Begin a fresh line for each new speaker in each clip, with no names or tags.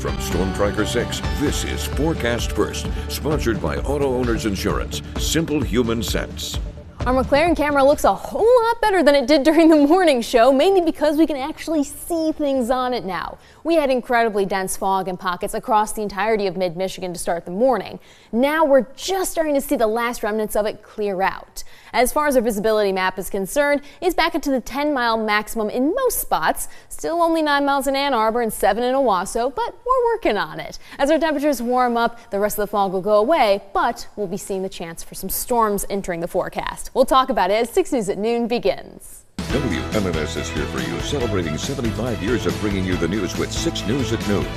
From Storm Tracker 6, this is Forecast First, sponsored by Auto Owners Insurance. Simple human sense.
Our McLaren camera looks a whole lot better than it did during the morning show, mainly because we can actually see things on it now. We had incredibly dense fog in pockets across the entirety of mid-Michigan to start the morning. Now we're just starting to see the last remnants of it clear out. As far as our visibility map is concerned, it's back up to the 10-mile maximum in most spots. Still only 9 miles in Ann Arbor and 7 in Owasso, but we're working on it. As our temperatures warm up, the rest of the fog will go away, but we'll be seeing the chance for some storms entering the forecast. We'll talk about it as 6 News at Noon begins.
WMMS is here for you, celebrating 75 years of bringing you the news with 6 News at Noon.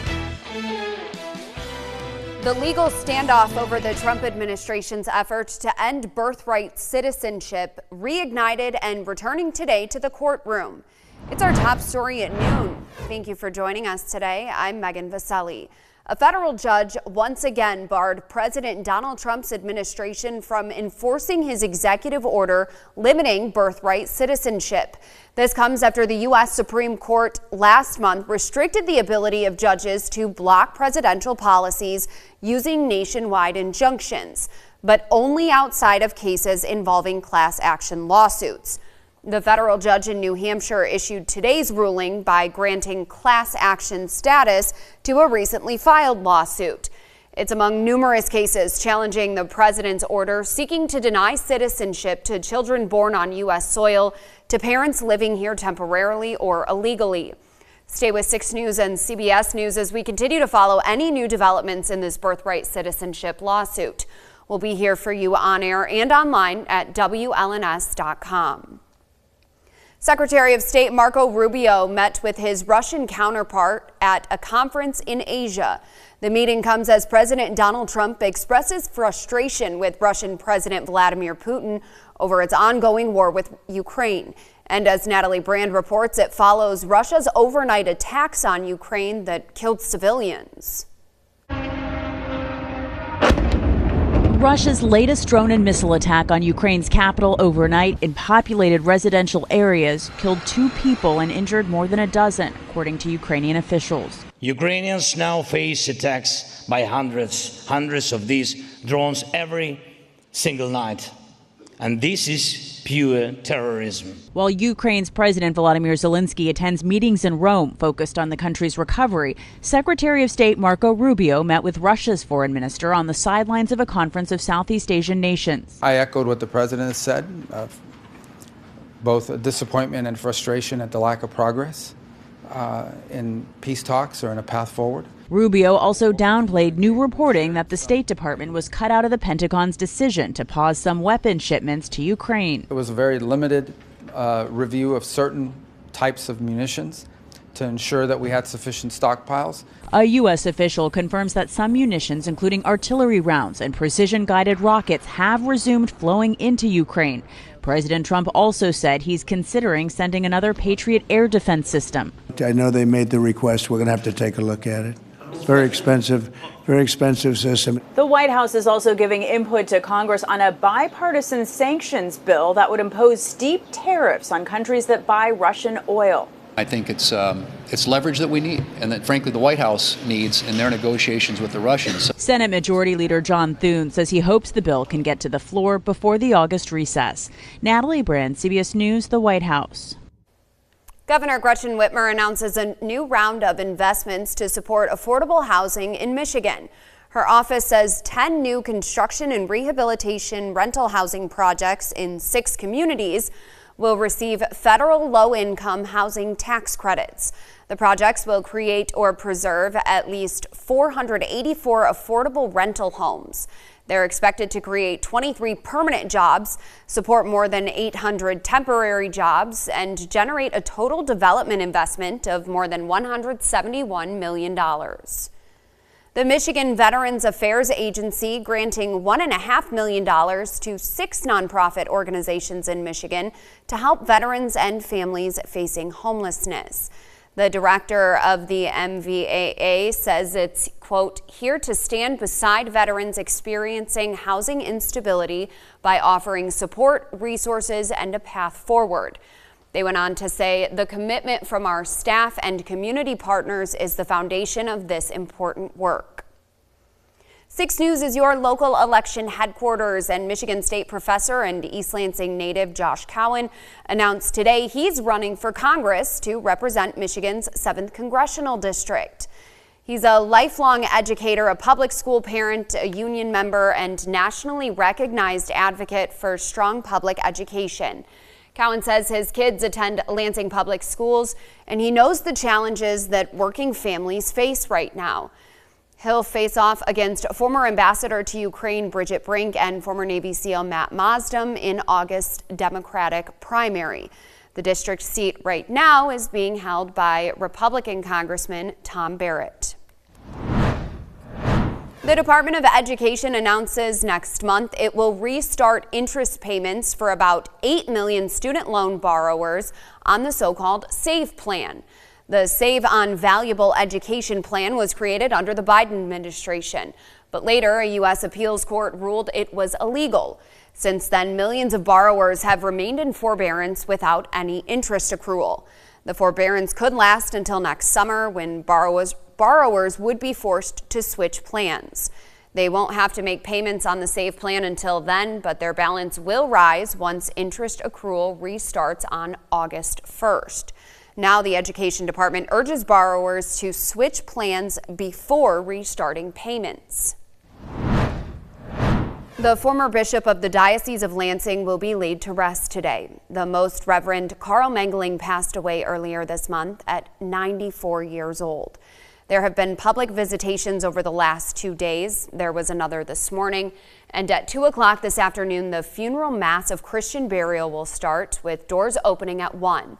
The legal standoff over the Trump administration's effort to end birthright citizenship reignited and returning today to the courtroom. It's our top story at noon. Thank you for joining us today. I'm Megan Vaselli. A federal judge once again barred President Donald Trump's administration from enforcing his executive order limiting birthright citizenship. This comes after the U.S. Supreme Court last month restricted the ability of judges to block presidential policies using nationwide injunctions, but only outside of cases involving class action lawsuits. The federal judge in New Hampshire issued today's ruling by granting class action status to a recently filed lawsuit. It's among numerous cases challenging the president's order seeking to deny citizenship to children born on U.S. soil to parents living here temporarily or illegally. Stay with 6 News and CBS News as we continue to follow any new developments in this birthright citizenship lawsuit. We'll be here for you on air and online at WLNS.com. Secretary of State Marco Rubio met with his Russian counterpart at a conference in Asia. The meeting comes as President Donald Trump expresses frustration with Russian President Vladimir Putin over its ongoing war with Ukraine. And as Natalie Brand reports, it follows Russia's overnight attacks on Ukraine that killed civilians.
Russia's latest drone and missile attack on Ukraine's capital overnight in populated residential areas killed 2 people and injured more than a dozen, according to Ukrainian officials.
Ukrainians now face attacks by hundreds of these drones every single night. And this is pure terrorism.
While Ukraine's President Volodymyr Zelensky attends meetings in Rome focused on the country's recovery, Secretary of State Marco Rubio met with Russia's foreign minister on the sidelines of a conference of Southeast Asian nations.
I echoed what the president has said, both disappointment and frustration at the lack of progress in peace talks or in a path forward.
Rubio also downplayed new reporting that the State Department was cut out of the Pentagon's decision to pause some weapon shipments to Ukraine.
It was a very limited review of certain types of munitions to ensure that we had sufficient stockpiles.
A U.S. official confirms that some munitions, including artillery rounds and precision-guided rockets, have resumed flowing into Ukraine. President Trump also said he's considering sending another Patriot air defense system.
I know they made the request. We're going to have to take a look at it. Very expensive system.
The White House is also giving input to Congress on a bipartisan sanctions bill that would impose steep tariffs on countries that buy Russian oil.
I think it's leverage that we need and that, frankly, the White House needs in their negotiations with the Russians.
Senate Majority Leader John Thune says he hopes the bill can get to the floor before the August recess. Natalie Brand, CBS News, the White House.
Governor Gretchen Whitmer announces a new round of investments to support affordable housing in Michigan. Her office says 10 new construction and rehabilitation rental housing projects in 6 communities will receive federal low-income housing tax credits. The projects will create or preserve at least 484 affordable rental homes. They're expected to create 23 permanent jobs, support more than 800 temporary jobs, and generate a total development investment of more than $171 million. The Michigan Veterans Affairs Agency granting $1.5 million to 6 nonprofit organizations in Michigan to help veterans and families facing homelessness. The director of the MVAA says it's, quote, here to stand beside veterans experiencing housing instability by offering support, resources, and a path forward. They went on to say the commitment from our staff and community partners is the foundation of this important work. 6 News is your local election headquarters, and Michigan State professor and East Lansing native Josh Cowan announced today he's running for Congress to represent Michigan's 7th Congressional District. He's a lifelong educator, a public school parent, a union member, and nationally recognized advocate for strong public education. Cowan says his kids attend Lansing Public Schools, and he knows the challenges that working families face right now. He'll face off against former ambassador to Ukraine Bridget Brink and former Navy SEAL Matt Mosdem in August Democratic primary. The district seat right now is being held by Republican Congressman Tom Barrett. The Department of Education announces next month it will restart interest payments for about 8 million student loan borrowers on the so-called SAVE plan. The Save on Valuable Education plan was created under the Biden administration, but later a U.S. appeals court ruled it was illegal. Since then, millions of borrowers have remained in forbearance without any interest accrual. The forbearance could last until next summer, when borrowers would be forced to switch plans. They won't have to make payments on the SAVE plan until then, but their balance will rise once interest accrual restarts on August 1st. Now the Education Department urges borrowers to switch plans before restarting payments. The former bishop of the Diocese of Lansing will be laid to rest today. The Most Reverend Carl Mengling passed away earlier this month at 94 years old. There have been public visitations over the last 2 days. There was another this morning. And at 2 o'clock this afternoon, the funeral mass of Christian burial will start, with doors opening at 1.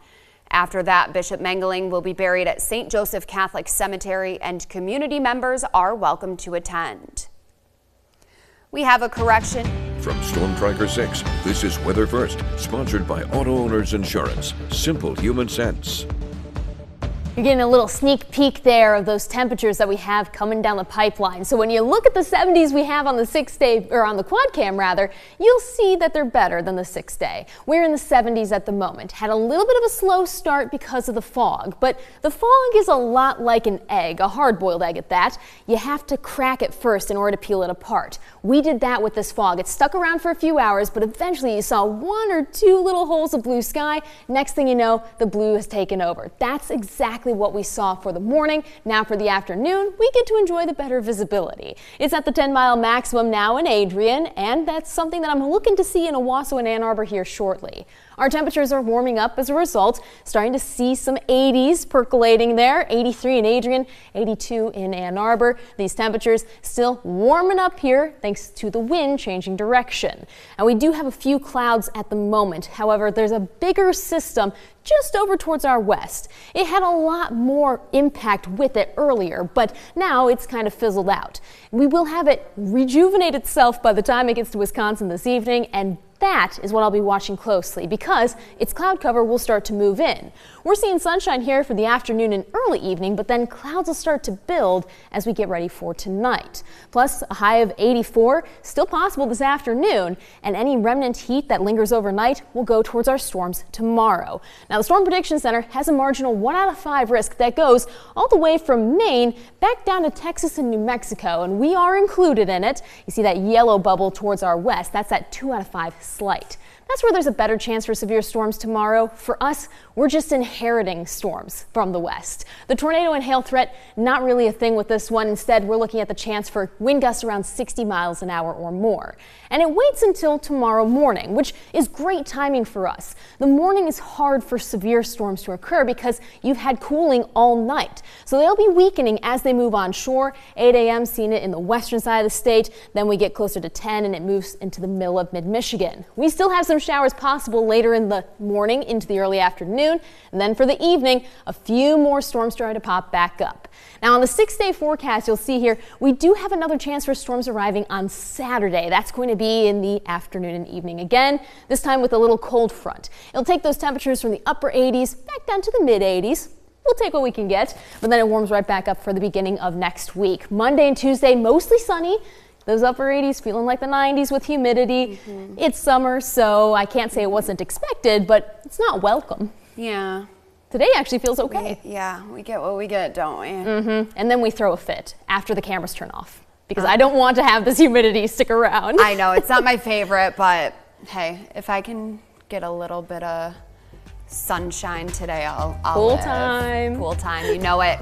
After that, Bishop Mengling will be buried at St. Joseph Catholic Cemetery, and community members are welcome to attend. We have a correction.
From Storm Tracker 6, this is Weather First, sponsored by Auto Owners Insurance. Simple human sense.
You're getting a little sneak peek there of those temperatures that we have coming down the pipeline. So when you look at the 70s we have on the 6-day, or on the quad cam rather, you'll see that they're better than the 6-day. We're in the 70s at the moment. Had a little bit of a slow start because of the fog, but the fog is a lot like an egg, a hard-boiled egg at that. You have to crack it first in order to peel it apart. We did that with this fog. It stuck around for a few hours, but eventually you saw 1 or 2 little holes of blue sky. Next thing you know, the blue has taken over. That's exactly what we saw for the morning. Now for the afternoon, we get to enjoy the better visibility. It's at the 10-mile maximum now in Adrian, and that's something that I'm looking to see in Owasso and Ann Arbor here shortly. Our temperatures are warming up as a result, starting to see some 80s percolating there. 83 in Adrian, 82 in Ann Arbor. These temperatures still warming up here thanks to the wind changing direction. And we do have a few clouds at the moment. However, there's a bigger system just over towards our west. It had a lot more impact with it earlier, but now it's kind of fizzled out. We will have it rejuvenate itself by the time it gets to Wisconsin this evening, and that is what I'll be watching closely because its cloud cover will start to move in. We're seeing sunshine here for the afternoon and early evening, but then clouds will start to build as we get ready for tonight. Plus, a high of 84 still possible this afternoon, and any remnant heat that lingers overnight will go towards our storms tomorrow. Now, the Storm Prediction Center has a marginal 1 out of 5 risk that goes all the way from Maine back down to Texas and New Mexico, and we are included in it. You see that yellow bubble towards our west. That's at 2 out of 5 slight. That's where there's a better chance for severe storms tomorrow. For us, we're just inheriting storms from the west. The tornado and hail threat, not really a thing with this one. Instead, we're looking at the chance for wind gusts around 60 miles an hour or more. And it waits until tomorrow morning, which is great timing for us. The morning is hard for severe storms to occur because you've had cooling all night. So they'll be weakening as they move on shore. 8 a.m. seeing it in the western side of the state. Then we get closer to 10 and it moves into the middle of mid-Michigan. We still have some showers possible later in the morning into the early afternoon. And then for the evening, a few more storms starting to pop back up. Now on the 6-day forecast, you'll see here, we do have another chance for storms arriving on Saturday. That's going to be in the afternoon and evening again, this time with a little cold front. It'll take those temperatures from the upper 80s back down to the mid 80s. We'll take what we can get, but then it warms right back up for the beginning of next week. Monday and Tuesday, mostly sunny. Those upper 80s feeling like the 90s with humidity. It's summer, so I can't say it wasn't expected, but it's not welcome.
Yeah.
Today actually feels okay.
We get what we get, don't we?
And then we throw a fit after the cameras turn off because I don't want to have this humidity stick around.
I know, it's not my favorite, but hey, if I can get a little bit of sunshine today, I'll
Pool
live.
time.
Pool time, you know it.